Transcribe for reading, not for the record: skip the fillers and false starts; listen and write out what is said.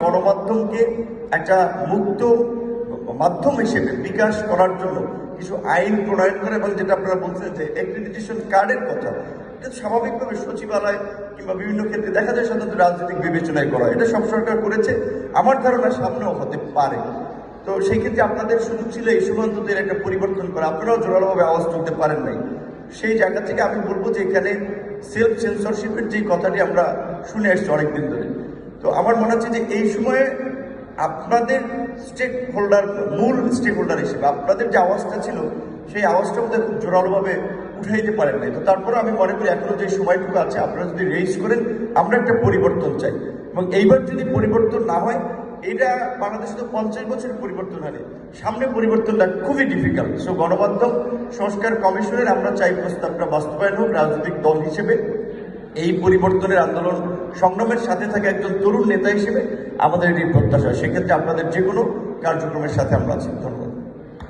গণমাধ্যমকে একটা মুক্ত মাধ্যম হিসেবে বিকাশ করার জন্য কিছু আইন প্রণয়ন করে, এবং যেটা আপনারা বলছেন যে অ্যাক্রিডিটেশন কার্ডের কথা, এটা স্বাভাবিকভাবে সচিবালয় কিংবা বিভিন্ন ক্ষেত্রে দেখা যায় সাধারণত রাজনৈতিক বিবেচনায় করা, এটা সব সরকার করেছে, আমার ধারণা সামনেও হতে পারে। তো সেই ক্ষেত্রে আপনাদের সুযোগ ছিল এই সীমান্তদের একটা পরিবর্তন করা, আপনারাও জোরালোভাবে আওয়াজ তুলতে পারেন নাই। সেই জায়গা থেকে আমি বলবো যে এখানে সেলফ সেন্সরশিপের যে কথাটি আমরা শুনে আসছি অনেকদিন ধরে, তো আমার মনে হচ্ছে যে এই সময়ে আপনাদের স্টেক হোল্ডার, মূল স্টেক হোল্ডার হিসেবে আপনাদের যে আওয়াজটা ছিল সেই আওয়াজটা মধ্যে খুব জোরালোভাবে উঠাইতে পারেন নাই। তো তারপরে আমি মনে করি এখনো যে সময়টুকু আছে আপনারা যদি রেইজ করেন, আমরা একটা পরিবর্তন চাই, এবং এইবার যদি পরিবর্তন না হয়, এটা বাংলাদেশে তো 50 বছরের পরিবর্তন হয়নি, সামনে পরিবর্তনটা খুবই ডিফিকাল্ট। সো গণমাধ্যম সংস্কার কমিশনের আমরা চাই প্রস্তাবটা বাস্তবায়ন হোক। রাজনৈতিক দল হিসেবে এই পরিবর্তনের আন্দোলন সংগ্রামের সাথে থাকা একজন তরুণ নেতা হিসেবে আমাদের এই প্রত্যাশা, সেক্ষেত্রে আপনাদের যে কোনো কার্যক্রমের সাথে আমরা আছি। ধন্যবাদ।